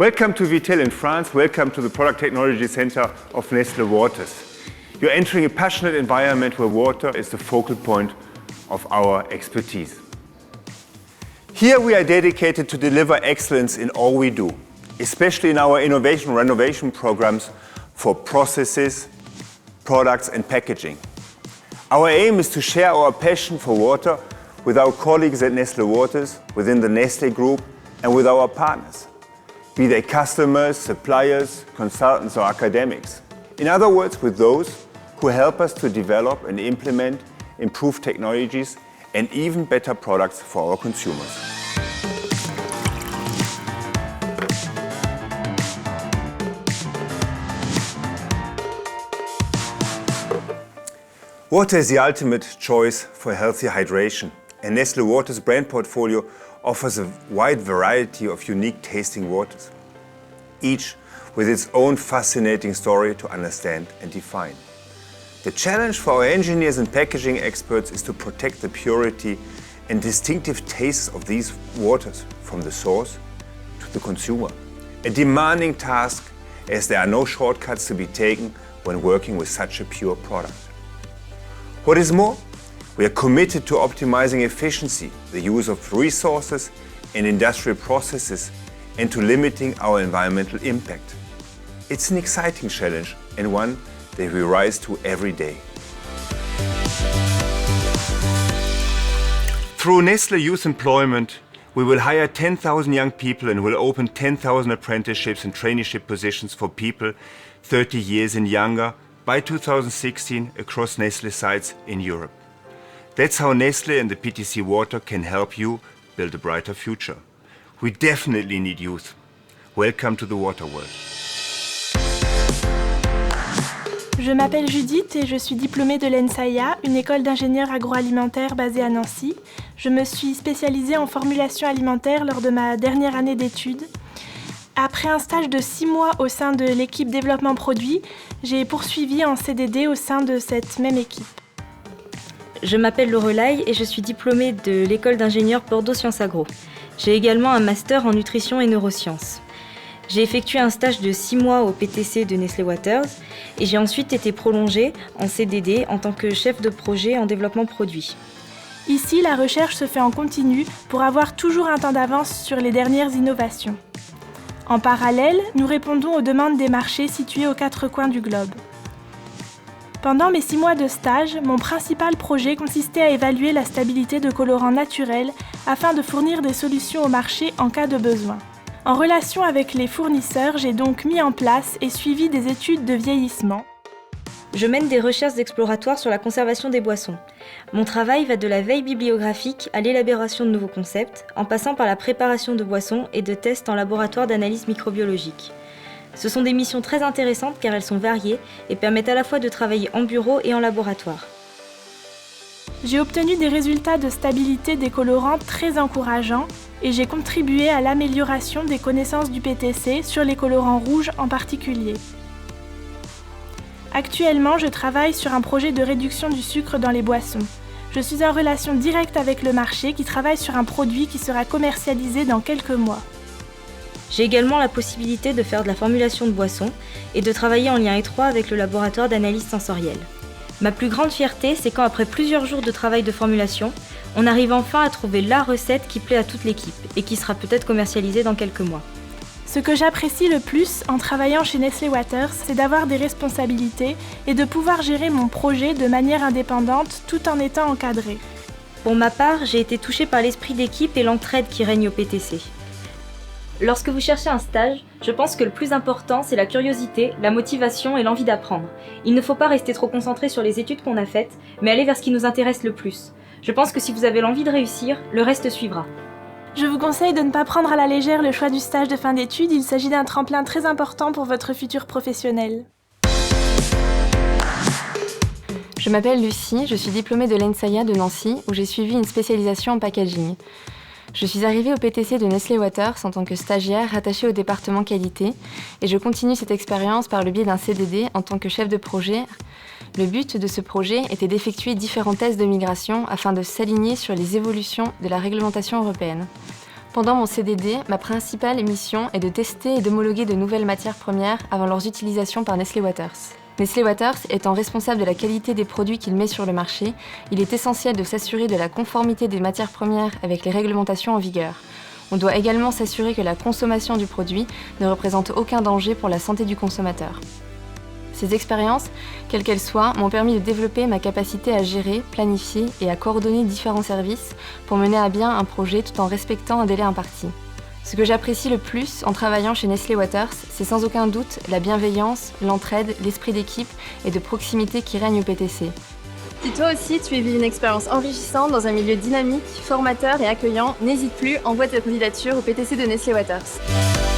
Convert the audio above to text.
Welcome to Vitel in France. Welcome to the Product Technology Center of Nestlé Waters. You're entering a passionate environment where water is the focal point of our expertise. Here we are dedicated to deliver excellence in all we do, especially in our innovation renovation programs for processes, products and packaging. Our aim is to share our passion for water with our colleagues at Nestlé Waters, within the Nestlé Group and with our partners, be they customers, suppliers, consultants or academics. In other words, with those who help us to develop and implement improved technologies and even better products for our consumers. Water is the ultimate choice for healthy hydration, and Nestlé Waters' brand portfolio offers a wide variety of unique tasting waters, each with its own fascinating story to understand and define. The challenge for our engineers and packaging experts is to protect the purity and distinctive tastes of these waters from the source to the consumer. A demanding task, as there are no shortcuts to be taken when working with such a pure product. What is more, we are committed to optimizing efficiency, the use of resources and industrial processes, and to limiting our environmental impact. It's an exciting challenge and one that we rise to every day. Through Nestlé Youth Employment, we will hire 10,000 young people and will open 10,000 apprenticeships and traineeship positions for people 30 years and younger by 2016 across Nestlé sites in Europe. That's how Nestlé and the PTC Water can help you build a brighter future. We definitely need youth. Welcome to the water world. Je m'appelle Judith et je suis diplômée de l'ENSAIA, une école d'ingénieurs agroalimentaires basée à Nancy. Je me suis spécialisée en formulation alimentaire lors de ma dernière année d'études. Après un stage de 6 mois au sein de l'équipe développement produit, j'ai poursuivi en CDD au sein de cette même équipe. Je m'appelle Lorelai et je suis diplômée de l'école d'ingénieurs Bordeaux Sciences Agro. J'ai également un master en nutrition et neurosciences. J'ai effectué un stage de 6 mois au PTC de Nestlé Waters et j'ai ensuite été prolongée en CDD en tant que chef de projet en développement produit. Ici, la recherche se fait en continu pour avoir toujours un temps d'avance sur les dernières innovations. En parallèle, nous répondons aux demandes des marchés situés aux 4 coins du globe. Pendant mes 6 mois de stage, mon principal projet consistait à évaluer la stabilité de colorants naturels afin de fournir des solutions au marché en cas de besoin. En relation avec les fournisseurs, j'ai donc mis en place et suivi des études de vieillissement. Je mène des recherches exploratoires sur la conservation des boissons. Mon travail va de la veille bibliographique à l'élaboration de nouveaux concepts, en passant par la préparation de boissons et de tests en laboratoire d'analyse microbiologique. Ce sont des missions très intéressantes car elles sont variées et permettent à la fois de travailler en bureau et en laboratoire. J'ai obtenu des résultats de stabilité des colorants très encourageants et j'ai contribué à l'amélioration des connaissances du PTC sur les colorants rouges en particulier. Actuellement, je travaille sur un projet de réduction du sucre dans les boissons. Je suis en relation directe avec le marché qui travaille sur un produit qui sera commercialisé dans quelques mois. J'ai également la possibilité de faire de la formulation de boissons et de travailler en lien étroit avec le laboratoire d'analyse sensorielle. Ma plus grande fierté, c'est quand après plusieurs jours de travail de formulation, on arrive enfin à trouver la recette qui plaît à toute l'équipe et qui sera peut-être commercialisée dans quelques mois. Ce que j'apprécie le plus en travaillant chez Nestlé Waters, c'est d'avoir des responsabilités et de pouvoir gérer mon projet de manière indépendante tout en étant encadré. Pour ma part, j'ai été touchée par l'esprit d'équipe et l'entraide qui règne au PTC. Lorsque vous cherchez un stage, je pense que le plus important, c'est la curiosité, la motivation et l'envie d'apprendre. Il ne faut pas rester trop concentré sur les études qu'on a faites, mais aller vers ce qui nous intéresse le plus. Je pense que si vous avez l'envie de réussir, le reste suivra. Je vous conseille de ne pas prendre à la légère le choix du stage de fin d'études, il s'agit d'un tremplin très important pour votre futur professionnel. Je m'appelle Lucie, je suis diplômée de l'ENSAIA de Nancy où j'ai suivi une spécialisation en packaging. Je suis arrivée au PTC de Nestlé Waters en tant que stagiaire rattachée au département qualité et je continue cette expérience par le biais d'un CDD en tant que chef de projet. Le but de ce projet était d'effectuer différents tests de migration afin de s'aligner sur les évolutions de la réglementation européenne. Pendant mon CDD, ma principale mission est de tester et d'homologuer de nouvelles matières premières avant leur utilisation par Nestlé Waters. Nestlé Waters étant responsable de la qualité des produits qu'il met sur le marché, il est essentiel de s'assurer de la conformité des matières premières avec les réglementations en vigueur. On doit également s'assurer que la consommation du produit ne représente aucun danger pour la santé du consommateur. Ces expériences, quelles qu'elles soient, m'ont permis de développer ma capacité à gérer, planifier et à coordonner différents services pour mener à bien un projet tout en respectant un délai imparti. Ce que j'apprécie le plus en travaillant chez Nestlé Waters, c'est sans aucun doute la bienveillance, l'entraide, l'esprit d'équipe et de proximité qui règne au PTC. Si toi aussi tu veux vivre une expérience enrichissante dans un milieu dynamique, formateur et accueillant, n'hésite plus, envoie ta candidature au PTC de Nestlé Waters.